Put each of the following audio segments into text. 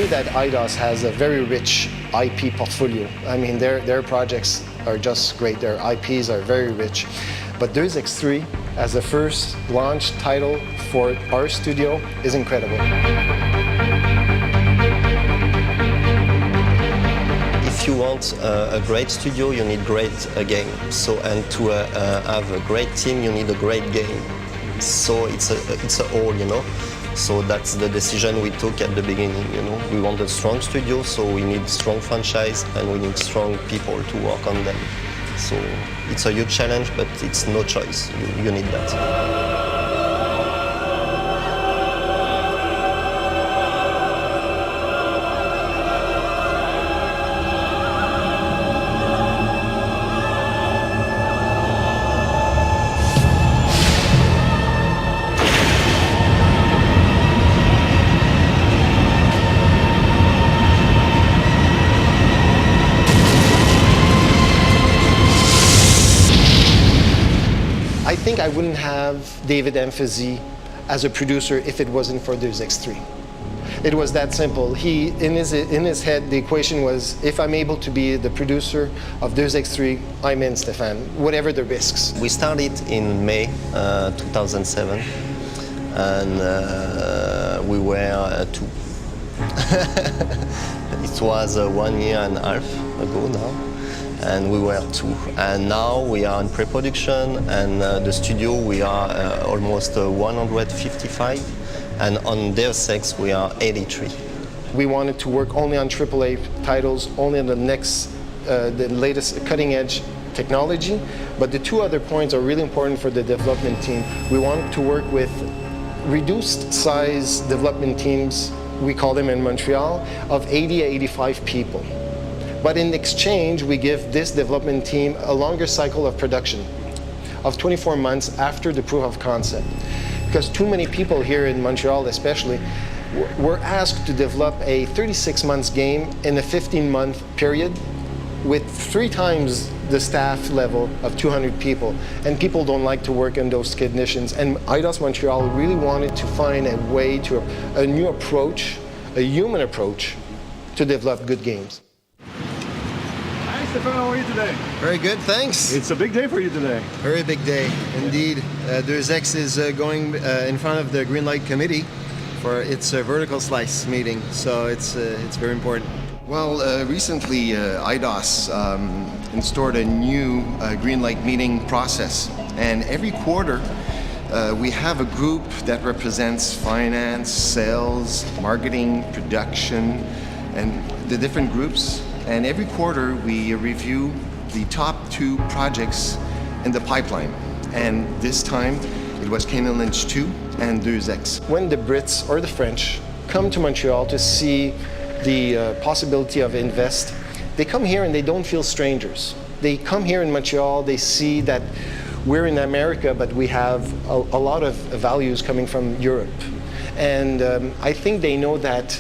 knew that Eidos has a very rich IP portfolio. I mean, their projects are just great. Their IPs are very rich. But Deus Ex 3, as the first launch title for our studio, is incredible. If you want a great studio, you need great game. So, and to have a great team, you need a great game. So it's a whole, you know. So that's the decision we took at the beginning, you know. We want a strong studio, so we need strong franchise and we need strong people to work on them. So it's a huge challenge, but it's no choice. You need that. I think I wouldn't have David Emphazy as a producer if it wasn't for Deus Ex 3. It was that simple. In his head, the equation was, if I'm able to be the producer of Deus Ex 3, I'm in, Stéphane, whatever the risks. We started in May 2007, and we were two. It was 1 year and a half ago now. And we were two. And now we are in pre-production, and the studio we are almost 155, and on Deus Ex we are 83. We wanted to work only on AAA titles, only on the latest cutting-edge technology. But the two other points are really important for the development team. We wanted to work with reduced size development teams, we call them in Montreal, of 80 to 85 people. But in exchange, we give this development team a longer cycle of production of 24 months after the proof of concept. Because too many people here in Montreal especially were asked to develop a 36 months game in a 15-month period with 3 times the staff level of 200 people. And people don't like to work in those conditions. And Eidos Montreal really wanted to find a way to, a new approach, a human approach, to develop good games. Stéphane, how are you today? Very good, thanks. It's a big day for you today. Very big day, indeed. Deus Ex is going in front of the Green Light Committee for its vertical slice meeting, so it's very important. Well, recently Eidos installed a new Green Light meeting process, and every quarter we have a group that represents finance, sales, marketing, production, and the different groups. And every quarter we review the top 2 projects in the pipeline. And this time it was Kane & Lynch 2 and Deus Ex. When the Brits or the French come to Montreal to see the possibility of invest, they come here and they don't feel strangers. They come here in Montreal, they see that we're in America, but we have a lot of values coming from Europe. And I think they know that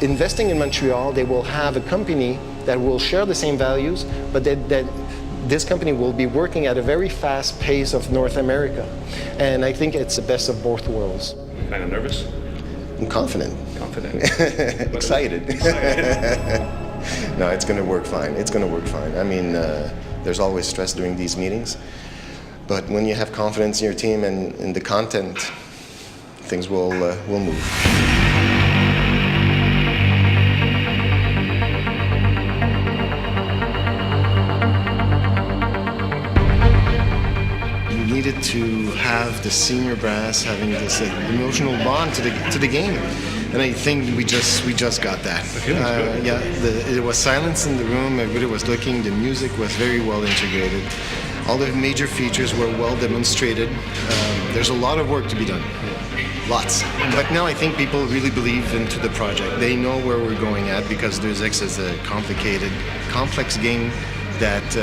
investing in Montreal, they will have a company that will share the same values, but that this company will be working at a very fast pace of North America. And I think it's the best of both worlds. Kind of nervous? I'm confident. Confident. Excited. No, it's going to work fine. It's going to work fine. I mean, there's always stress during these meetings, but when you have confidence in your team and in the content, things will move. Needed to have the senior brass having this emotional bond to the game, and I think we just got that. Yeah, it was silence in the room. Everybody was looking. The music was very well integrated. All the major features were well demonstrated. There's a lot of work to be done, lots. But now I think people really believe into the project. They know where we're going at because Deus Ex is a complicated, complex game that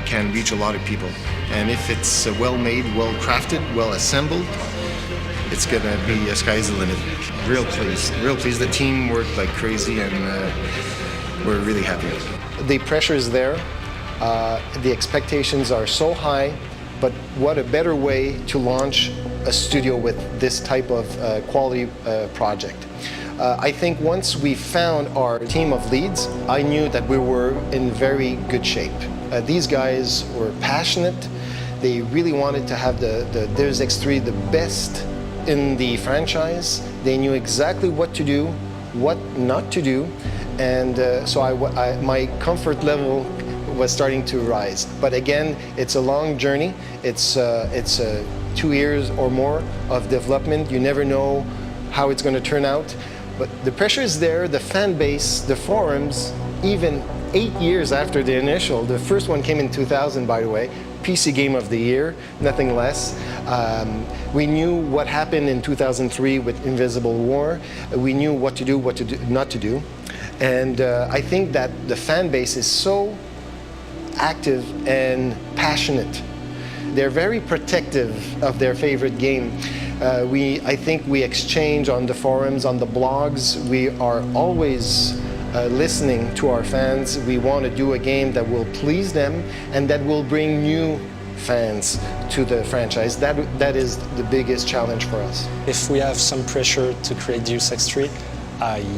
can reach a lot of people. And if it's well made, well crafted, well assembled, it's gonna be sky's the limit. Real pleased. The team worked like crazy, and we're really happy. The pressure is there. The expectations are so high, but what a better way to launch a studio with this type of quality project. I think once we found our team of leads, I knew that we were in very good shape. These guys were passionate. They really wanted to have the Deus Ex 3 the best in the franchise. They knew exactly what to do, what not to do, and so my comfort level was starting to rise. But again, it's a long journey. It's 2 years or more of development. You never know how it's going to turn out. But the pressure is there, the fan base, the forums, even 8 years after the initial. The first one came in 2000, by the way. PC Game of the Year, nothing less. We knew what happened in 2003 with Invisible War. We knew what to do, not to do. And I think that the fan base is so active and passionate. They're very protective of their favorite game. I think we exchange on the forums, on the blogs. We are always listening to our fans. We want to do a game that will please them and that will bring new fans to the franchise. That is the biggest challenge for us. If we have some pressure to create Deus Ex 3,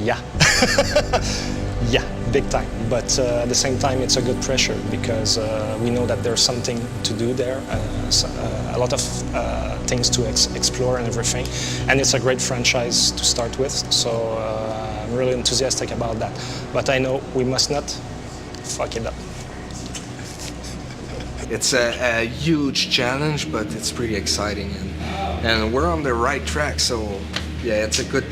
yeah. Yeah, big time. But at the same time, it's a good pressure because we know that there's something to do there, a lot of things to explore and everything. And it's a great franchise to start with, so I'm really enthusiastic about that. But I know we must not fuck it up. It's a huge challenge, but it's pretty exciting, and we're on the right track. So yeah, it's a good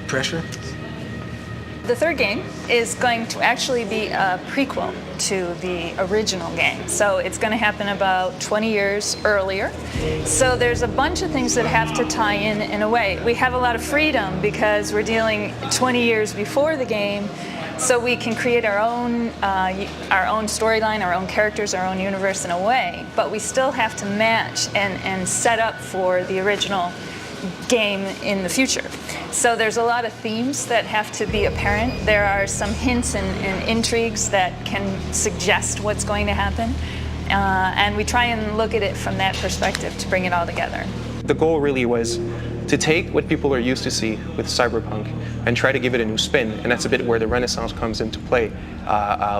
pressure. The third game is going to actually be a prequel to the original game. So it's going to happen about 20 years earlier. So there's a bunch of things that have to tie in a way. We have a lot of freedom because we're dealing 20 years before the game, so we can create our own storyline, our own characters, our own universe in a way, but we still have to match and set up for the original game in the future. So there's a lot of themes that have to be apparent. There are some hints and intrigues that can suggest what's going to happen. And we try and look at it from that perspective to bring it all together. The goal really was to take what people are used to see with cyberpunk and try to give it a new spin, and that's a bit where the Renaissance comes into play.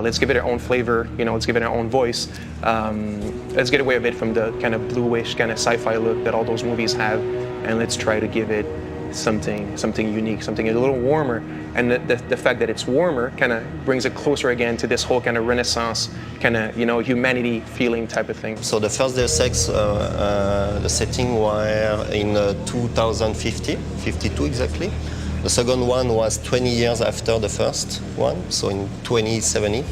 Let's give it our own flavor, let's give it our own voice. Let's get away a bit from the kind of bluish, kind of sci-fi look that all those movies have, and let's try to give it something unique, something a little warmer. And the fact that it's warmer kind of brings it closer again to this whole kind of Renaissance, kind of humanity feeling type of thing. So the first Deus Ex, the setting were in 2050, 52 exactly. The second one was 20 years after the first one, so in 2070.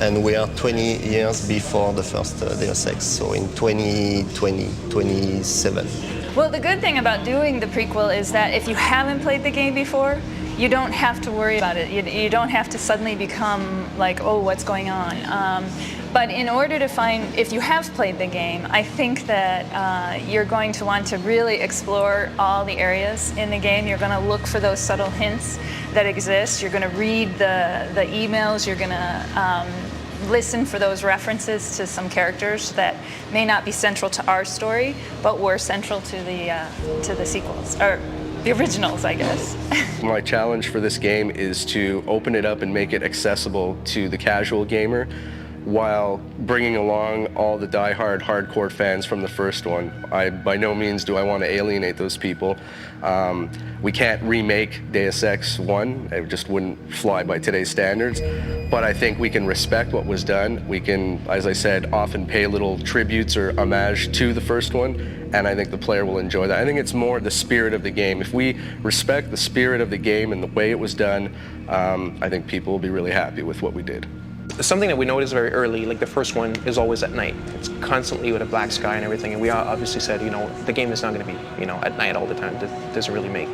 And we are 20 years before the first Deus Ex, so in 2027. Well, the good thing about doing the prequel is that if you haven't played the game before, you don't have to worry about it. You don't have to suddenly become like, oh, what's going on? But in order to find, if you have played the game, I think that you're going to want to really explore all the areas in the game. You're going to look for those subtle hints that exist. You're going to read the emails. You're going to listen for those references to some characters that may not be central to our story, but were central to the sequels, or the originals, I guess. My challenge for this game is to open it up and make it accessible to the casual gamer while bringing along all the die-hard hardcore fans from the first one. By no means do I want to alienate those people. We can't remake Deus Ex 1, it just wouldn't fly by today's standards, but I think we can respect what was done. We can, as I said, often pay little tributes or homage to the first one, and I think the player will enjoy that. I think it's more the spirit of the game. If we respect the spirit of the game and the way it was done, I think people will be really happy with what we did. Something that we noticed very early, like the first one, is always at night. It's constantly with a black sky and everything, and we obviously said, the game is not going to be, at night all the time. That doesn't really make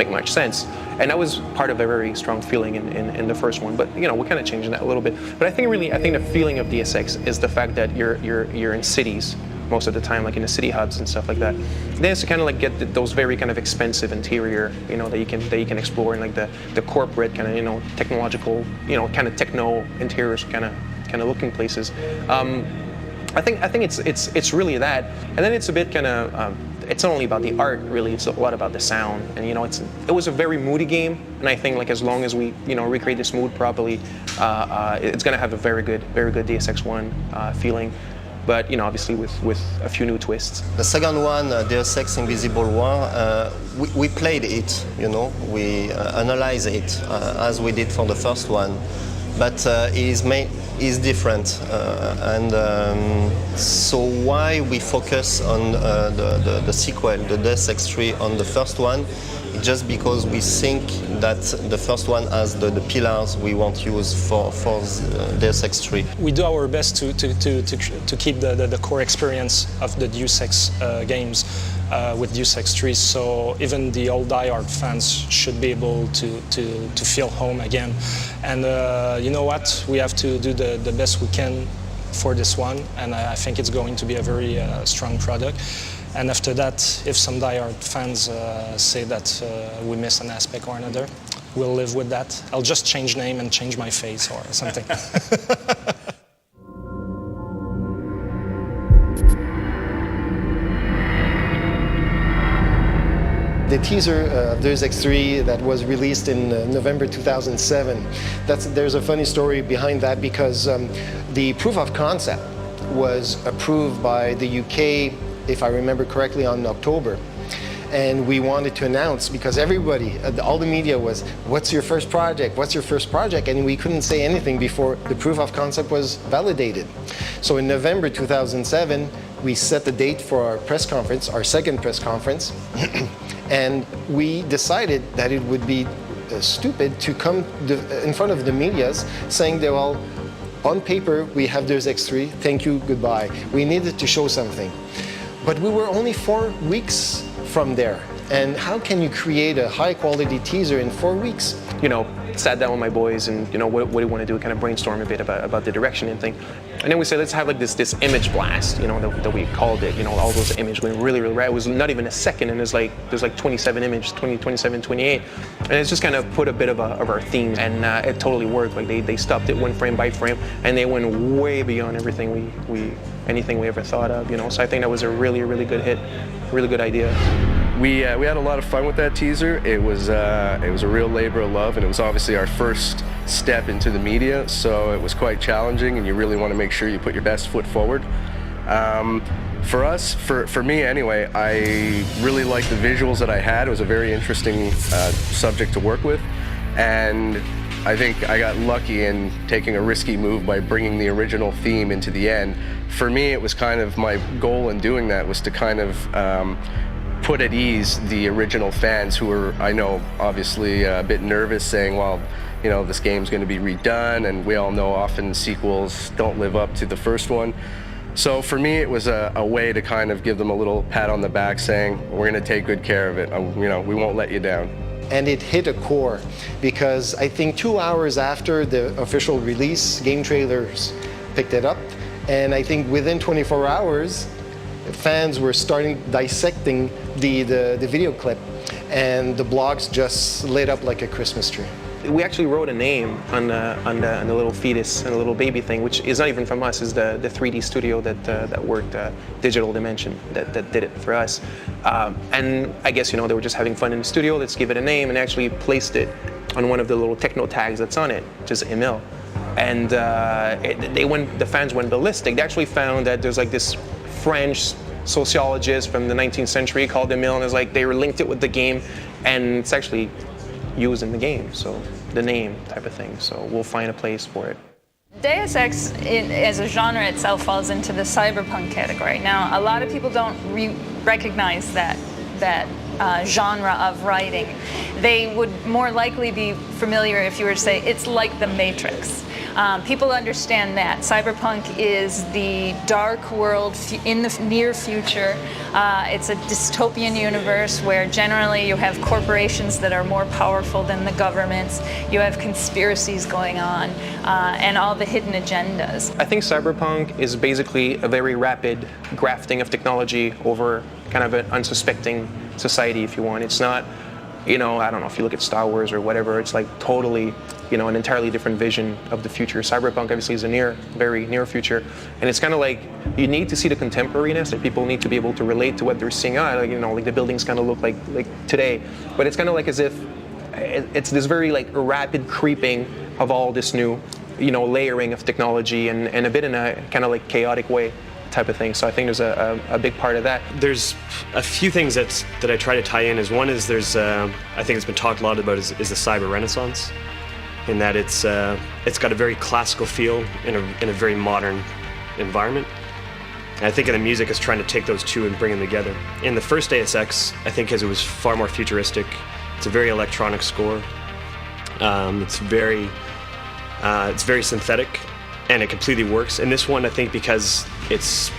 much sense. And that was part of a very strong feeling in the first one. But we're kind of changing that a little bit. But I think the feeling of Deus Ex is the fact that you're in cities most of the time, like in the city hubs and stuff like that. Then it's to kind of like get those very kind of expensive interior, that you can explore, and like the corporate kind of technological, kind of techno interiors, kind of looking places. I think it's really that, and then it's a bit kind of it's not only about the art, really, it's a lot about the sound. And you know, it was a very moody game, and I think like as long as we, you know, recreate this mood properly, it's going to have a very good Deus Ex 1 feeling. But you know, obviously with a few new twists. The second one, Deus Ex Invisible War, we played it, you know, we analyzed it as we did for the first one, but is different, so why we focus on the sequel, the Deus Ex 3, on the first one? Just because we think that the first one has the pillars we want to use for Deus Ex 3. We do our best to keep the core experience of the Deus Ex games with Deus Ex 3, so even the old die-hard fans should be able to feel home again. And you know what? We have to do the best we can for this one, and I think it's going to be a very strong product. And after that, if some die-hard fans say that we miss an aspect or another, we'll live with that. I'll just change name and change my face or something. The teaser of Deus Ex 3 that was released in November 2007, there's a funny story behind that, because the proof of concept was approved by the UK, if I remember correctly, on October. And we wanted to announce, because everybody, all the media was, what's your first project? What's your first project? And we couldn't say anything before the proof of concept was validated. So in November 2007, we set the date for our press conference, our second press conference. And we decided that it would be stupid to come in front of the medias saying that, well, on paper, we have Deus Ex 3, thank you, goodbye. We needed to show something. But we were only 4 weeks from there. And how can you create a high quality teaser in 4 weeks? You know, sat down with my boys and, you know, what do you want to do? Kind of brainstorm a bit about the direction and thing. And then we said, let's have like this image blast, you know, that we called it, you know, all those images went really right. It was not even a second, and there's like 27 images, 27, 28. And it's just kind of put a bit of our theme, and it totally worked. Like they stopped it one frame by frame, and they went way beyond everything anything we ever thought of, you know. So I think that was a really good hit, really good idea. We had a lot of fun with that teaser. It was a real labor of love, and it was obviously our first step into the media, so it was quite challenging, and you really want to make sure you put your best foot forward. For us, for me anyway, I really liked the visuals that I had. It was a very interesting subject to work with, and I think I got lucky in taking a risky move by bringing the original theme into the end. For me, it was kind of my goal in doing that was to kind of put at ease the original fans who were, I know, obviously a bit nervous, saying, well, you know, this game's going to be redone, and we all know often sequels don't live up to the first one. So for me, it was a way to kind of give them a little pat on the back, saying, we're going to take good care of it. You know, we won't let you down. And it hit a core, because I think 2 hours after the official release, game trailers picked it up, and I think within 24 hours, fans were starting dissecting the video clip, and the blogs just lit up like a Christmas tree. We actually wrote a name on the little fetus and the little baby thing, which is not even from us. Is the 3D studio that worked, Digital Dimension, that did it for us. And I guess, you know, they were just having fun in the studio. Let's give it a name, and actually placed it on one of the little techno tags that's on it, which is Emil. And the fans went ballistic. They actually found that there's like this French sociologist from the 19th century called Emil, and it's like they linked it with the game, and it's actually used in the game, so the name type of thing. So we'll find a place for it. Deus Ex as a genre itself falls into the cyberpunk category. Now, a lot of people don't recognize that genre of writing. They would more likely be familiar if you were to say it's like The Matrix. People understand that. Cyberpunk is the dark world in the near future. It's a dystopian universe where generally you have corporations that are more powerful than the governments. You have conspiracies going on, and all the hidden agendas. I think cyberpunk is basically a very rapid grafting of technology over kind of an unsuspecting society, if you want. It's not I don't know, if you look at Star Wars or whatever, it's like totally, an entirely different vision of the future. Cyberpunk obviously is a very near future, and it's kind of like you need to see the contemporariness. Like people need to be able to relate to what they're seeing. Like the buildings kind of look like today, but it's kind of like as if it's this very like rapid creeping of all this new, layering of technology and a bit in a kind of like chaotic way type of thing. So I think there's a big part of that. There's a few things that I try to tie in. Is one is there's I think it's been talked a lot about is the cyber renaissance, in that it's got a very classical feel in a very modern environment. And I think in the music it's trying to take those two and bring them together. In the first Deus Ex, I think as it was far more futuristic, it's a very electronic score. It's very synthetic, and it completely works. In this one, I think because it's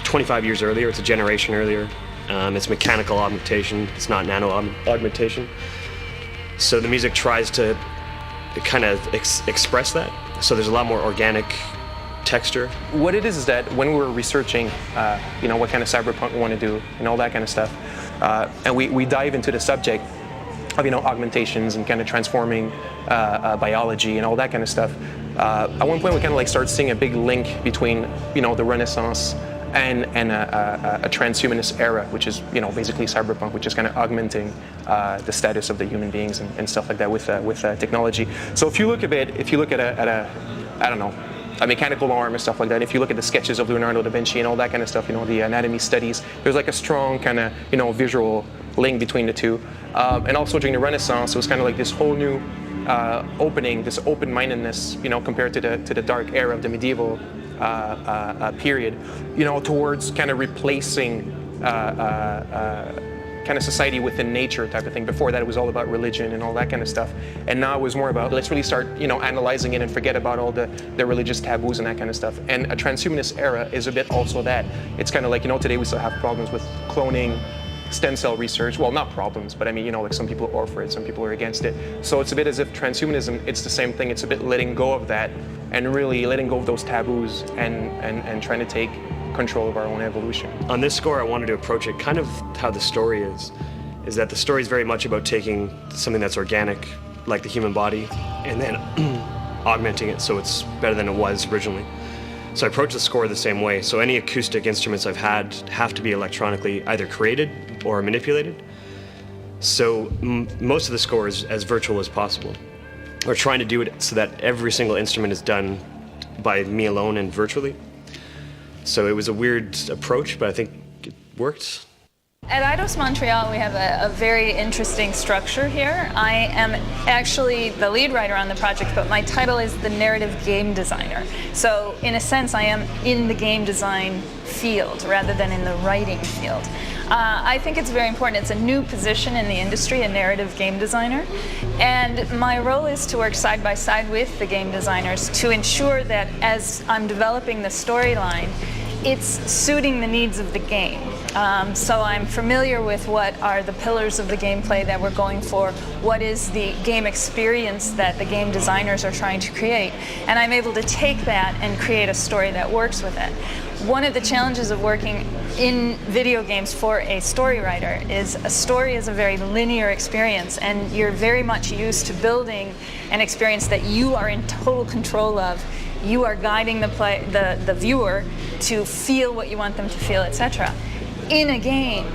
25 years earlier, it's a generation earlier, it's mechanical augmentation, it's not nano augmentation. So the music tries to kind of express that. So there's a lot more organic texture. What it is that when we were researching, what kind of cyberpunk we want to do and all that kind of stuff, and we dive into the subject of augmentations and kind of transforming biology and all that kind of stuff. At one point, we kind of like start seeing a big link between the Renaissance and a transhumanist era, which is basically cyberpunk, which is kind of augmenting the status of the human beings and stuff like that with technology. So if you look at I don't know, a mechanical arm and stuff like that. If you look at the sketches of Leonardo da Vinci and all that kind of stuff, the anatomy studies, there's like a strong kind of visual link between the two. And also during the Renaissance, it was kind of like this whole new opening, this open-mindedness, compared to the dark era of the medieval period, towards kind of replacing kind of society within nature type of thing. Before that, it was all about religion and all that kind of stuff. And now it was more about, let's really start, analyzing it and forget about all the religious taboos and that kind of stuff. And a transhumanist era is a bit also that. It's kind of like, today we still have problems with cloning, stem cell research. Well, not problems, but I mean, like some people are for it, some people are against it. So it's a bit as if transhumanism, it's the same thing. It's a bit letting go of that and really letting go of those taboos and trying to take control of our own evolution. On this score, I wanted to approach it kind of how the story is that the story is very much about taking something that's organic, like the human body, and then augmenting it so it's better than it was originally. So I approach the score the same way. So any acoustic instruments I've had have to be electronically either created or manipulated. So most of the score is as virtual as possible. We're trying to do it so that every single instrument is done by me alone and virtually. So it was a weird approach, but I think it worked. At Eidos Montreal, we have a very interesting structure here. I am actually the lead writer on the project, but my title is the narrative game designer. So in a sense, I am in the game design field rather than in the writing field. I think it's very important. It's a new position in the industry, a narrative game designer. And my role is to work side by side with the game designers to ensure that as I'm developing the storyline, it's suiting the needs of the game. So I'm familiar with what are the pillars of the gameplay that we're going for, what is the game experience that the game designers are trying to create, and I'm able to take that and create a story that works with it. One of the challenges of working in video games for a story writer is a story is a very linear experience, and you're very much used to building an experience that you are in total control of. You are guiding the viewer to feel what you want them to feel, etc. In a game,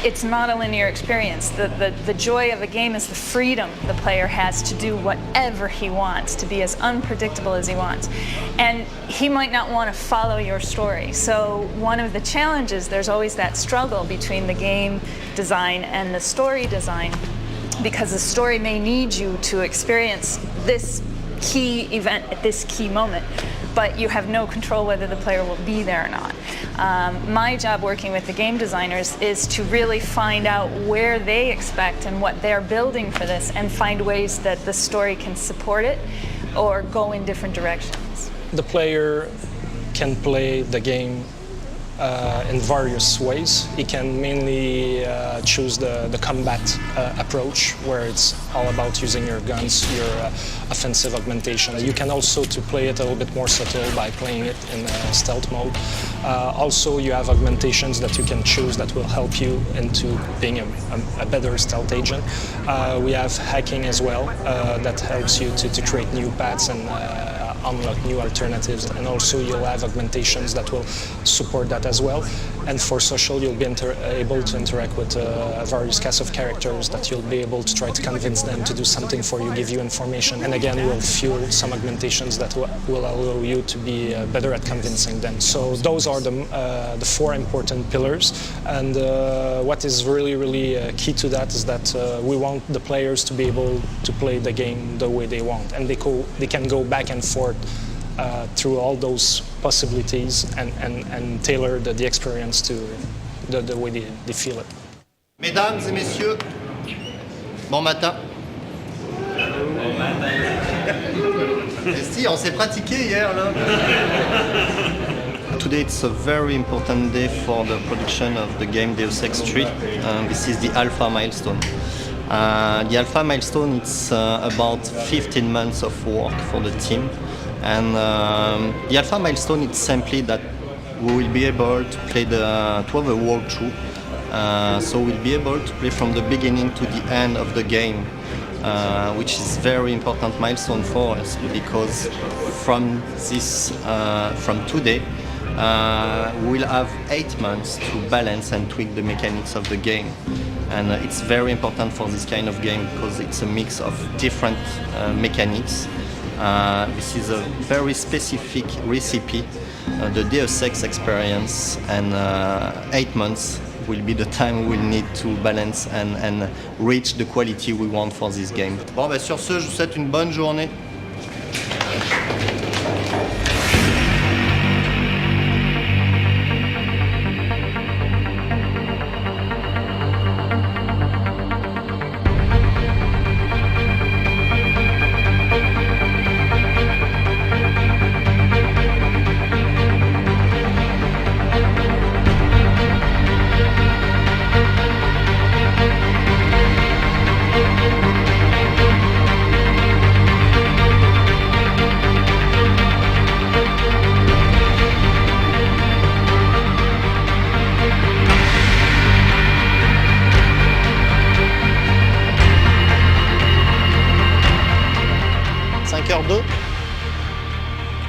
it's not a linear experience. The joy of a game is the freedom the player has to do whatever he wants, to be as unpredictable as he wants. And he might not want to follow your story. So one of the challenges, there's always that struggle between the game design and the story design, because the story may need you to experience this key event at this key moment, but you have no control whether the player will be there or not. My job working with the game designers is to really find out where they expect and what they're building for this, and find ways that the story can support it or go in different directions. The player can play the game in various ways. He can mainly choose the combat approach, where it's all about using your guns, your offensive augmentation. You can also to play it a little bit more subtle by playing it in stealth mode. Also, you have augmentations that you can choose that will help you into being a better stealth agent. We have hacking as well that helps you to create new paths and unlock new alternatives, and also you'll have augmentations that will support that as well. And for social, you'll be able to interact with various cast of characters that you'll be able to try to convince them to do something for you, give you information, and again we'll fuel some augmentations that will allow you to be better at convincing them. So those are the four important pillars, and what is really key to that is that we want the players to be able to play the game the way they want, and they can go back and forth through all those possibilities and tailor the experience to the way they feel it. Mesdames et messieurs, bon matin. Si, on s'est pratiqué hier là. Today it's a very important day for the production of the game Deus Ex 3. This is the alpha milestone. The alpha milestone, it's about 15 months of work for the team. And the alpha milestone is simply that we will be able to play to have a walkthrough. So we'll be able to play from the beginning to the end of the game, which is very important milestone for us, because from today we'll have 8 months to balance and tweak the mechanics of the game. And it's very important for this kind of game because it's a mix of different mechanics. This is a very specific recipe, the Deus Ex experience, and 8 months will be the time we'll need to balance and reach the quality we want for this game. Bon, ben sur ce, je vous souhaite une bonne journée.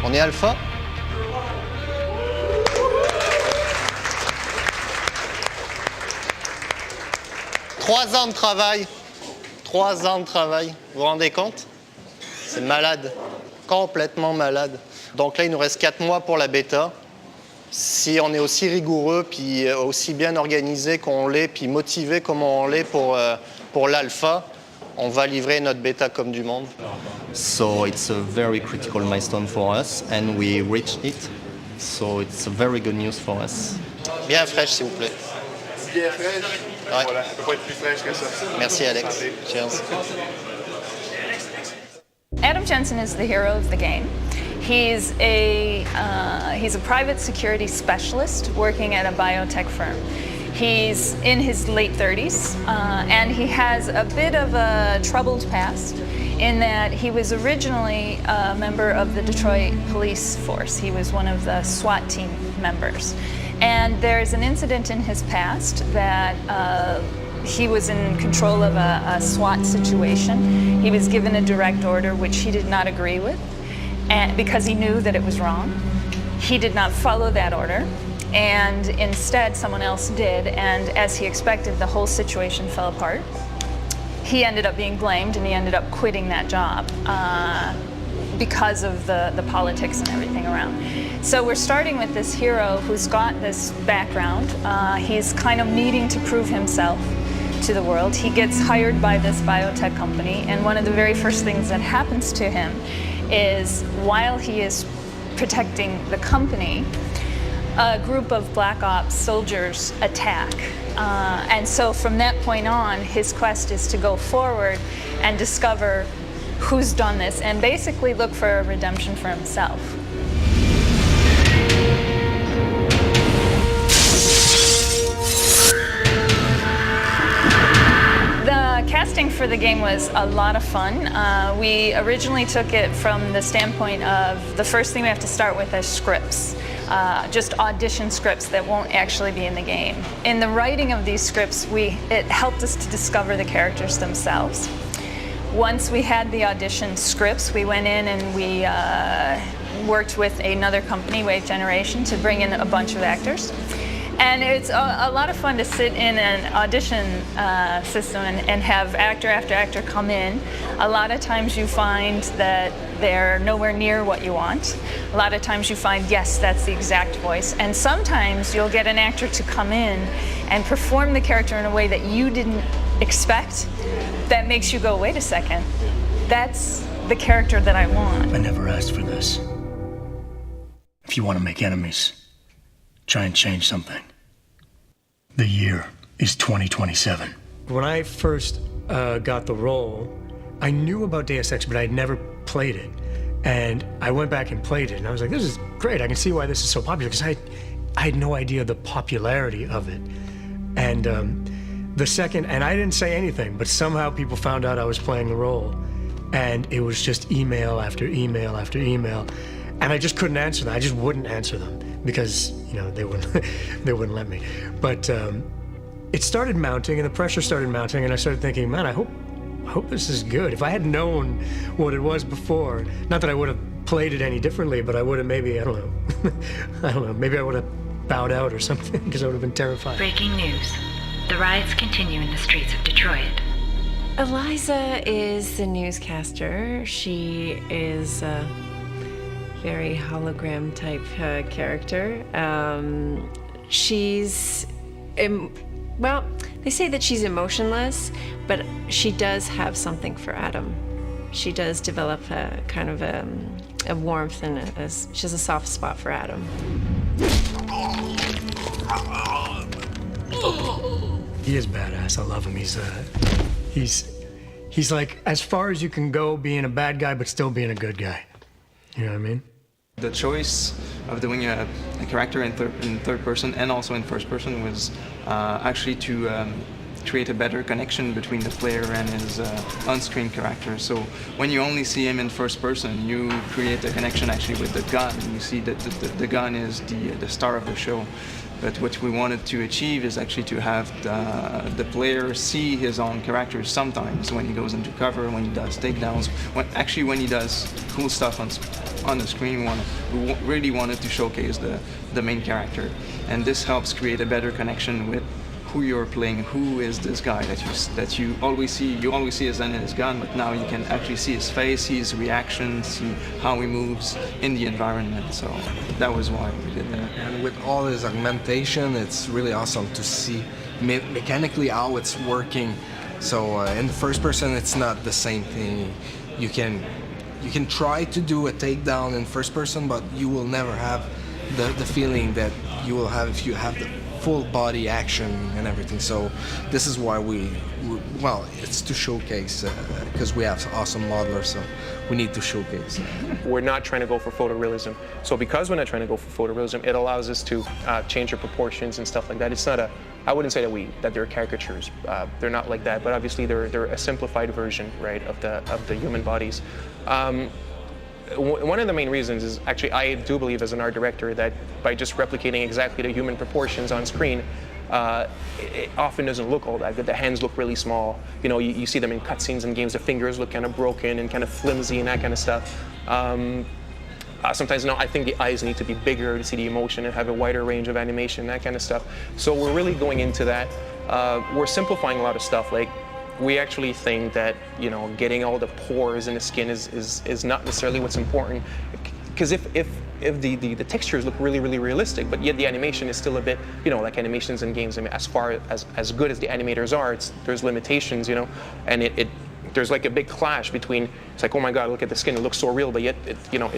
On est alpha. Trois ans de travail. 3 ans de travail. Vous vous rendez compte? C'est malade. Complètement malade. Donc là, il nous reste 4 mois pour la bêta. Si on est aussi rigoureux, puis aussi bien organisé qu'on l'est, puis motivé comme on l'est pour l'alpha, on va livrer notre bêta comme du monde. So it's a very critical milestone for us, and we reached it. So it's a very good news for us. Bien fraîche, s'il vous plaît. Bien fraîche. Ouais. Voilà, elle peut pas être plus fraîche que ça. Merci, Alex. Cheers. Adam Jensen is the hero of the game. He's a private security specialist working at a biotech firm. He's in his late 30s, and he has a bit of a troubled past in that he was originally a member of the Detroit police force. He was one of the SWAT team members. And there's an incident in his past that he was in control of a SWAT situation. He was given a direct order which he did not agree with, and because he knew that it was wrong. He did not follow that order, and instead someone else did, and as he expected, the whole situation fell apart. He ended up being blamed, and he ended up quitting that job because of the politics and everything around. So we're starting with this hero who's got this background. He's kind of needing to prove himself to the world. He gets hired by this biotech company, and one of the very first things that happens to him is while he is protecting the company, a group of Black Ops soldiers attack. And so from that point on, his quest is to go forward and discover who's done this and basically look for a redemption for himself. The casting for the game was a lot of fun. We originally took it from the standpoint of the first thing we have to start with is scripts. just audition scripts that won't actually be in the game. In the writing of these scripts, it helped us to discover the characters themselves. Once we had the audition scripts, we went in and we worked with another company, Wave Generation, to bring in a bunch of actors. And it's a lot of fun to sit in an audition system and have actor after actor come in. A lot of times you find that they're nowhere near what you want. A lot of times you find, yes, that's the exact voice. And sometimes you'll get an actor to come in and perform the character in a way that you didn't expect. That makes you go, wait a second, that's the character that I want. I never asked for this. If you want to make enemies, try and change something. The year is 2027. When I first got the role, I knew about Deus Ex, but I'd never played it. And I went back and played it, and I was like, this is great. I can see why this is so popular, because I had no idea the popularity of it. And I didn't say anything, but somehow people found out I was playing the role. And it was just email after email after email. And I just couldn't answer them. I just wouldn't answer them because, they wouldn't let me. But it started mounting, and the pressure started mounting, and I started thinking, man, I hope this is good. If I had known what it was before, not that I would have played it any differently, but I would have maybe, I don't know, maybe I would have bowed out or something because I would have been terrified. Breaking news. The riots continue in the streets of Detroit. Eliza is the newscaster. She is a very hologram type character. She's, they say that she's emotionless, but she does have something for Adam. She does develop a kind of a warmth and she has a soft spot for Adam. He is badass. I love him. He's like as far as you can go being a bad guy, but still being a good guy. You know what I mean? The choice of doing a character in third person and also in first person was actually to create a better connection between the player and his on-screen character. So when you only see him in first person, you create a connection actually with the gun. You see that the gun is the star of the show. But what we wanted to achieve is actually to have the player see his own characters sometimes when he goes into cover, when he does takedowns, when he does cool stuff on the screen. We really wanted to showcase the main character. And this helps create a better connection with who you're playing, who is this guy that you always see. You always see his hand and his gun, but now you can actually see his face, see his reactions, see how he moves in the environment. So that was why we did that. And with all his augmentation, it's really awesome to see mechanically how it's working. So in the first person, it's not the same thing. You can try to do a takedown in first person, but you will never have the feeling that you will have if you have the full body action and everything. So this is why it's to showcase because we have awesome modelers, so we need to showcase. We're not trying to go for photorealism. So because we're not trying to go for photorealism, it allows us to change the proportions and stuff like that. It's not I wouldn't say that they're caricatures. They're not like that, but obviously they're a simplified version, right, of the human bodies. One of the main reasons is actually, I do believe as an art director that by just replicating exactly the human proportions on screen, it often doesn't look all that good. The hands look really small. You see them in cutscenes and games, the fingers look kind of broken and kind of flimsy and that kind of stuff. Sometimes, I think the eyes need to be bigger to see the emotion and have a wider range of animation, that kind of stuff. So we're really going into that. We're simplifying a lot of stuff. Like, we actually think that getting all the pores in the skin is not necessarily what's important, because if the textures look really realistic, but yet the animation is still a bit like animations in games. I mean, as far as good as the animators are, there's limitations, and there's like a big clash between, it's like, oh my God, look at the skin, it looks so real, but yet it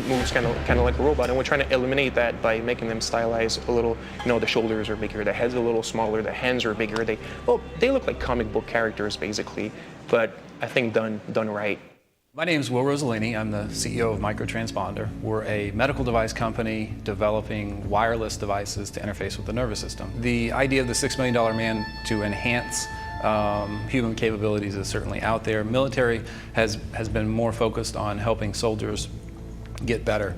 moves kind of like a robot, and we're trying to eliminate that by making them stylized a little. The shoulders are bigger, the head's a little smaller, the hands are bigger. They look like comic book characters basically, but I think done right. My name is Will Rossellini. I'm the CEO of Microtransponder. We're a medical device company developing wireless devices to interface with the nervous system. The idea of the $6 Million Man to enhance human capabilities is certainly out there. Military has been more focused on helping soldiers get better.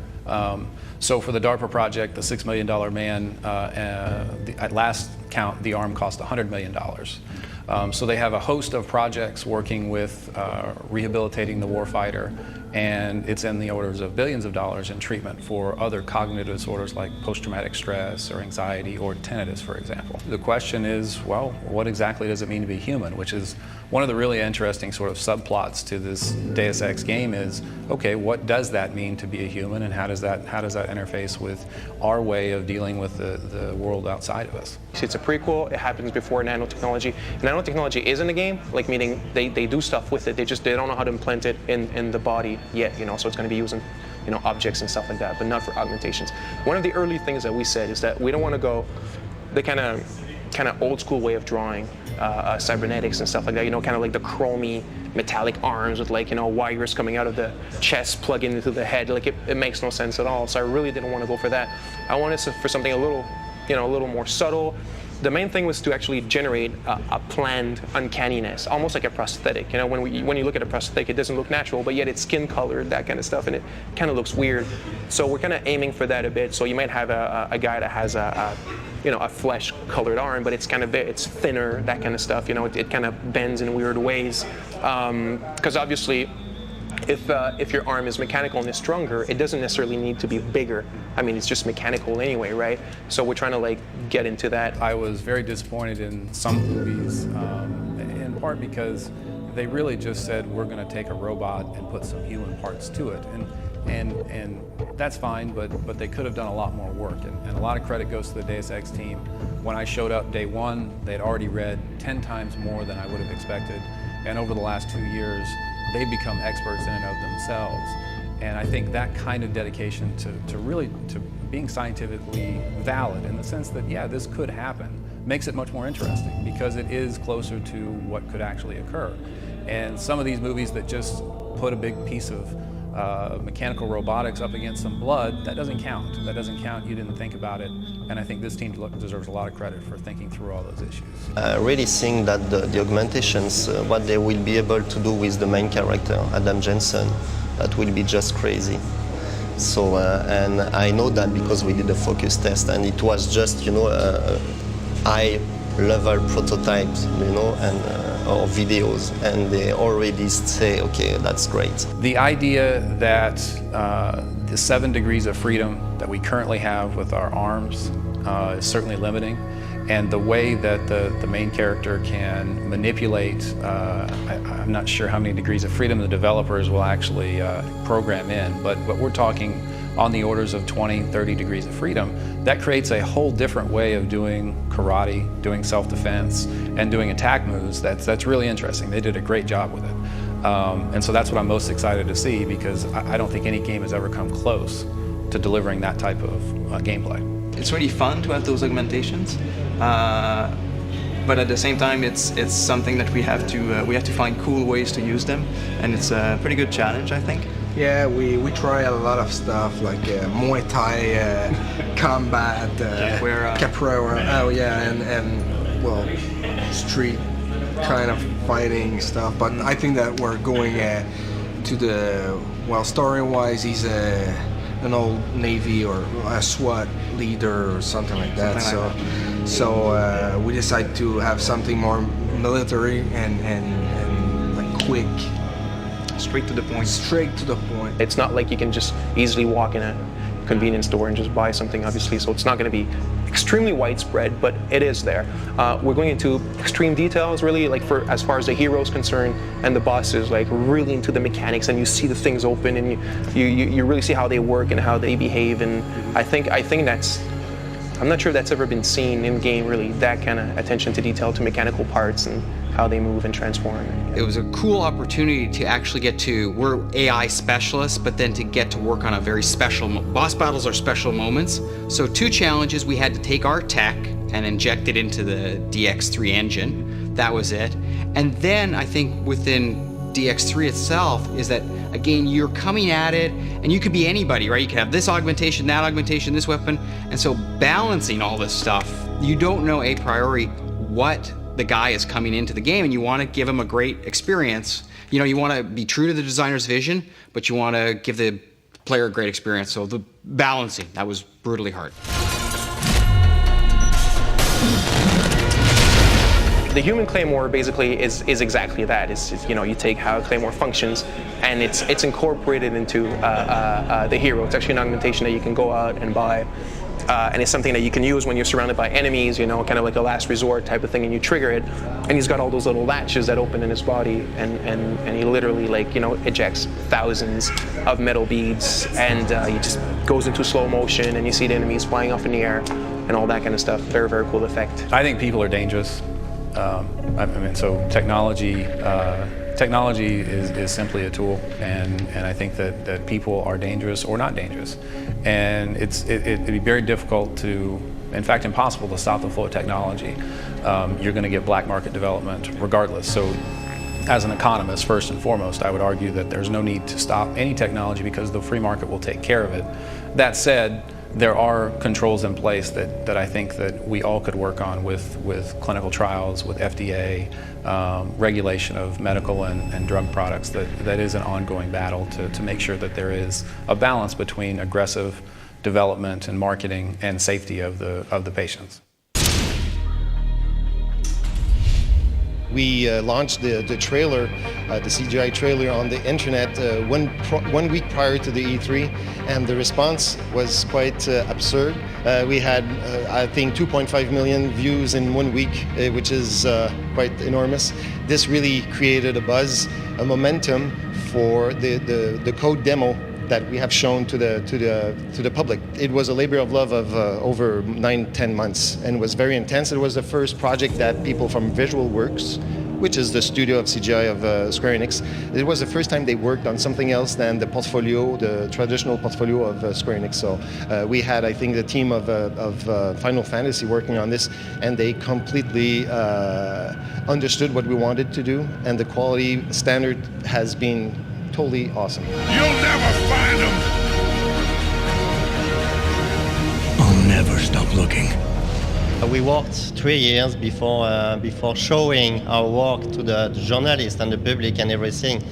So for the DARPA project, the $6 million man, at last count, the arm cost $100 million. So they have a host of projects working with rehabilitating the warfighter, and it's in the orders of billions of dollars in treatment for other cognitive disorders like post-traumatic stress or anxiety or tinnitus, for example. The question is, well, what exactly does it mean to be human? Which is one of the really interesting sort of subplots to this Deus Ex game is, okay, what does that mean to be a human, and how does that interface with our way of dealing with the world outside of us? It's a prequel. It happens before nanotechnology. Nanotechnology is in the game, like meaning they do stuff with it. They don't know how to implant it in the body yet, you know. So it's going to be using, you know, objects and stuff like that, but not for augmentations. One of the early things that we said is that we don't want to go the kind of old school way of drawing cybernetics and stuff like that. You know, kind of like the chromy metallic arms with, like, you know, wires coming out of the chest plugging into the head. Like it makes no sense at all. So I really didn't want to go for that. I wanted for something a little more subtle. The main thing was to actually generate a planned uncanniness, almost like a prosthetic. You know, when you look at a prosthetic, it doesn't look natural, but yet it's skin colored, that kind of stuff, and it kind of looks weird. So we're kind of aiming for that a bit. So you might have a guy that has a flesh colored arm, but it's thinner, that kind of stuff. You know, it kind of bends in weird ways, because obviously, if your arm is mechanical and is stronger, it doesn't necessarily need to be bigger. I mean, it's just mechanical anyway, right? So we're trying to like get into that. I was very disappointed in some movies, in part because they really just said, we're going to take a robot and put some human parts to it. And that's fine, but they could have done a lot more work. And a lot of credit goes to the Deus Ex team. When I showed up day one, they'd already read 10 times more than I would have expected. And over the last 2 years, they've become experts in and of themselves. And I think that kind of dedication to being scientifically valid in the sense that, yeah, this could happen, makes it much more interesting because it is closer to what could actually occur. And some of these movies that just put a big piece of mechanical robotics up against some blood, that doesn't count. That doesn't count. You didn't think about it. And I think this team deserves a lot of credit for thinking through all those issues. I really think that the augmentations, what they will be able to do with the main character, Adam Jensen, that will be just crazy. So, and I know that because we did a focus test, and it was just, you know, a high-level prototypes, you know, and or videos, and they already say, okay, that's great. The idea that the 7 degrees of freedom that we currently have with our arms is certainly limiting, and the way that the main character can manipulate, I'm not sure how many degrees of freedom the developers will actually program in, but we're talking on the orders of 20, 30 degrees of freedom. That creates a whole different way of doing karate, doing self-defense, and doing attack moves. That's really interesting. They did a great job with it. And so that's what I'm most excited to see, because I don't think any game has ever come close to delivering that type of gameplay. It's really fun to have those augmentations, but at the same time, it's something that we have to find cool ways to use them, and it's a pretty good challenge, I think. Yeah, we try a lot of stuff like Muay Thai, combat, capoeira. Oh yeah, and well, street kind of fighting stuff. But I think that we're going to the story-wise, he's an old Navy or a SWAT leader or something like that. So we decided to have something more military and like quick. Straight to the point. Straight to the point. It's not like you can just easily walk in a convenience store and just buy something, obviously, so it's not going to be extremely widespread, but it is there. We're going into extreme details, really, like as far as the hero is concerned, and the boss is like really into the mechanics, and you see the things open, and you really see how they work and how they behave, and I think that's, I'm not sure that's ever been seen in game, really, that kind of attention to detail to mechanical parts and how they move and transform. It was a cool opportunity to actually we're AI specialists, but then to get to work on a very special, boss battles are special moments. So 2 challenges, we had to take our tech and inject it into the DX3 engine. That was it. And then I think within DX3 itself is that, again, you're coming at it, and you could be anybody, right? You could have this augmentation, that augmentation, this weapon. And so balancing all this stuff, you don't know a priori what the guy is coming into the game, and you want to give him a great experience. You know, you want to be true to the designer's vision, but you want to give the player a great experience. So the balancing, that was brutally hard. The human claymore basically is exactly that. It's you know, you take how a claymore functions, and it's incorporated into the hero. It's actually an augmentation that you can go out and buy, and it's something that you can use when you're surrounded by enemies. You know, kind of like a last resort type of thing, and you trigger it, and he's got all those little latches that open in his body, and he literally, like, you know, ejects thousands of metal beads, and he just goes into slow motion, and you see the enemies flying off in the air, and all that kind of stuff. Very, very cool effect. I think people are dangerous. I mean, so technology is simply a tool, and I think that people are dangerous or not dangerous, and it'd be very difficult to, in fact, impossible to stop the flow of technology. You're going to get black market development regardless. So, as an economist, first and foremost, I would argue that there's no need to stop any technology because the free market will take care of it. That said, there are controls in place that I think that we all could work on with clinical trials, with FDA, regulation of medical and drug products. That is an ongoing battle to make sure that there is a balance between aggressive development and marketing and safety of the patients. We launched the trailer, the CGI trailer on the internet 1 week prior to the E3, and the response was quite absurd. We had, I think, 2.5 million views in 1 week, which is quite enormous. This really created a buzz, a momentum for the code demo that we have shown to the public. It was a labor of love of over 9-10 months, and was very intense. It was the first project that people from Visual Works, which is the studio of CGI of Square Enix, it was the first time they worked on something else than the portfolio, the traditional portfolio of Square Enix. So we had, I think, the team of Final Fantasy working on this, and they completely understood what we wanted to do, and the quality standard has been totally awesome. You'll never find them! I'll never stop looking. We worked 3 years before showing our work to the journalists and the public and everything,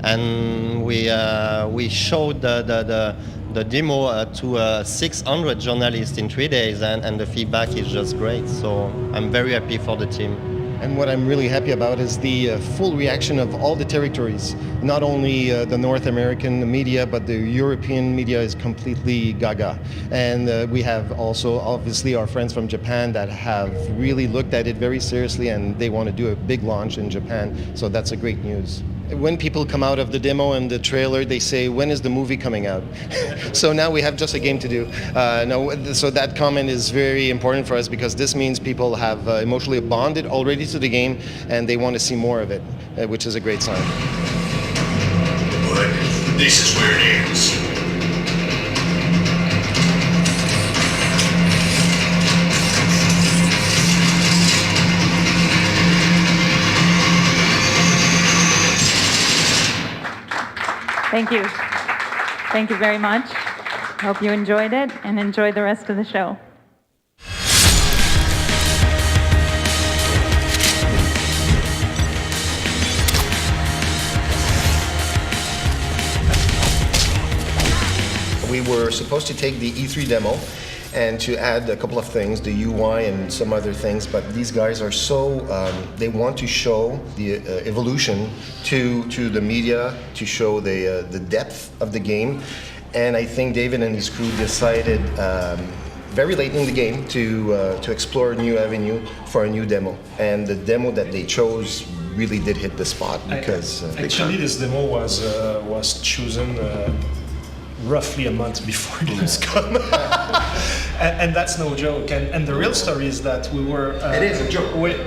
and we showed the demo to 600 journalists in 3 days, and the feedback is just great. So I'm very happy for the team. And what I'm really happy about is the full reaction of all the territories. Not only the North American media, but the European media is completely gaga. And we have also, obviously, our friends from Japan that have really looked at it very seriously, and they want to do a big launch in Japan. So that's a great news. When people come out of the demo and the trailer, they say, when is the movie coming out? So now we have just a game to do. So that comment is very important for us, because this means people have emotionally bonded already to the game, and they want to see more of it, which is a great sign. But this is where it ends. Thank you. Thank you very much. Hope you enjoyed it, and enjoy the rest of the show. We were supposed to take the E3 demo and to add a couple of things, the UI and some other things, but these guys are so, they want to show the evolution to the media, to show the depth of the game. And I think David and his crew decided very late in the game to explore a new avenue for a new demo. And the demo that they chose really did hit the spot, because... Actually, this demo was chosen roughly a month before Gamescom. and that's no joke. And the real story is that we were... it is a joke. It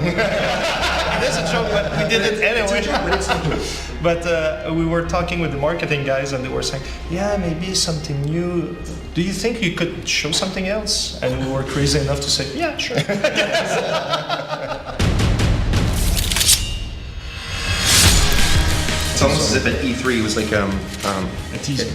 is a joke, but we did it anyway. It's a joke, but it's not true. But we were talking with the marketing guys, and they were saying, yeah, maybe something new. Do you think you could show something else? And we were crazy enough to say, yeah, sure. It's almost as if at E3 it was like a teaser.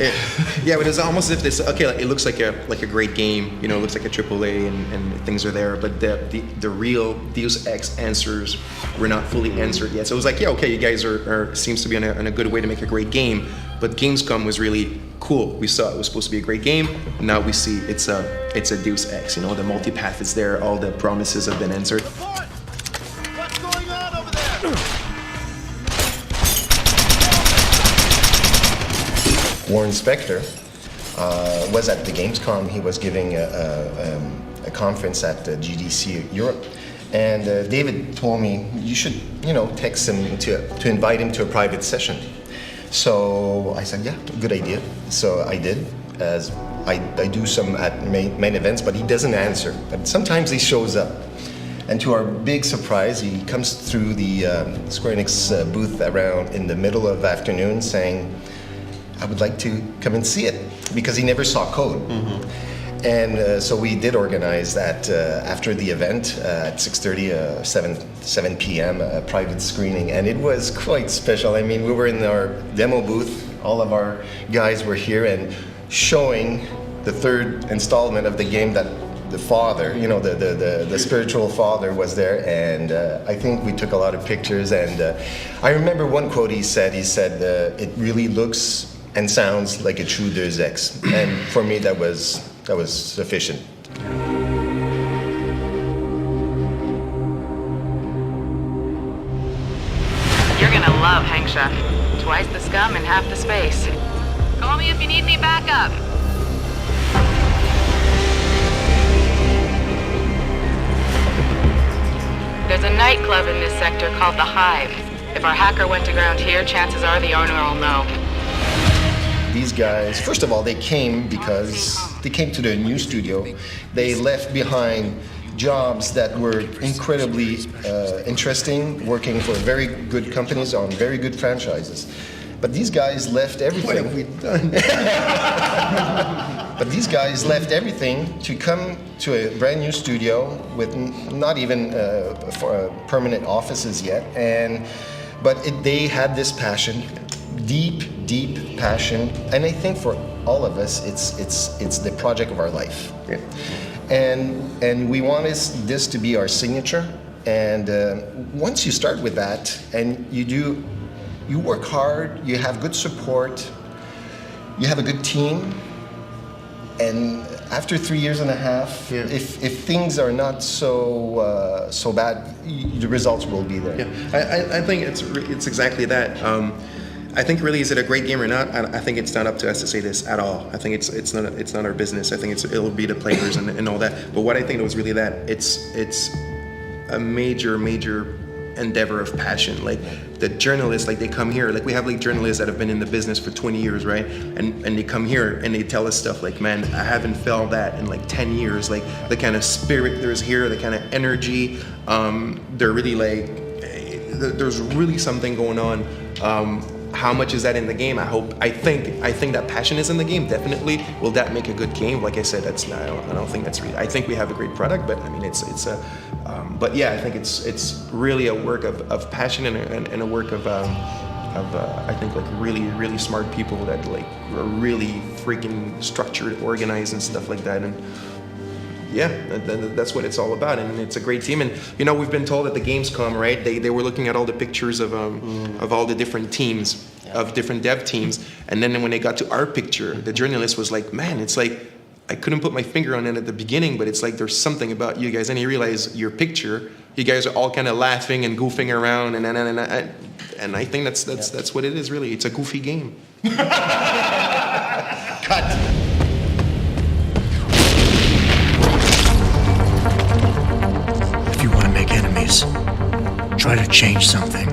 Yeah, but it's almost as if this. Okay, like, it looks like a great game. You know, it looks like a AAA, and things are there. But the real Deus Ex answers were not fully answered yet. So it was like, yeah, okay, you guys are seems to be on a good way to make a great game. But Gamescom was really cool, we saw it was supposed to be a great game. Now we see it's a Deus Ex. You know, the multipath is there. All the promises have been answered. What's going on over there? Warren Spector was at the Gamescom. He was giving a conference at GDC Europe. And David told me, you should, text him to invite him to a private session. So I said, yeah, good idea. So I did, as I do some at main events, but he doesn't answer. But sometimes he shows up. And to our big surprise, he comes through the Square Enix booth around in the middle of the afternoon saying, I would like to come and see it, because he never saw code. And so we did organize that after the event at 6:30, 7 p.m. A private screening, and it was quite special. I mean, we were in our demo booth, all of our guys were here and showing the third installment of the game that the father, the spiritual father was there, and I think we took a lot of pictures. And I remember one quote he said, it really looks and sounds like a true Deus Ex. And for me, that was sufficient. You're gonna love Hengsha. Twice the scum and half the space. Call me if you need any backup. There's a nightclub in this sector called The Hive. If our hacker went to ground here, chances are the owner will know. These guys, first of all, they came because they came to the new studio. They left behind jobs that were incredibly interesting, working for very good companies on very good franchises. But these guys left everything. What have we done? But these guys left everything to come to a brand new studio with not even permanent offices yet. But they had this passion, deep passion, and I think for all of us, it's the project of our life. Yeah. And we want this to be our signature. And once you start with that, and you work hard, you have good support, you have a good team, and after 3 years and a half, if things are not so bad, the results will be there. Yeah, I think it's exactly that. I think really, is it a great game or not? I think it's not up to us to say this at all. I think it's not our business. I think it'll be the players and all that. But what I think was really that it's a major endeavor of passion. Like the journalists, like they come here, like we have like journalists that have been in the business for 20 years, right? And they come here and they tell us stuff like, man, I haven't felt that in like 10 years. Like the kind of spirit there's here, the kind of energy. They're really like, there's really something going on. How much is that in the game? I think that passion is in the game, definitely. Will that make a good game? Like I said, I don't think that's really, I think we have a great product, but I mean, but yeah, I think it's really a work of passion and a work of I think like really smart people that like are really freaking structured, organized and stuff like that. And yeah, that's what it's all about, and it's a great team. And we've been told at the Gamescom, right? They were looking at all the pictures of all the different teams, of different dev teams, and then when they got to our picture, the journalist was like, "Man, it's like I couldn't put my finger on it at the beginning, but it's like there's something about you guys." And you realize your picture, you guys are all kind of laughing and goofing around, and I think that's what it is really. It's a goofy game. Cut. If you want to make enemies, try to change something.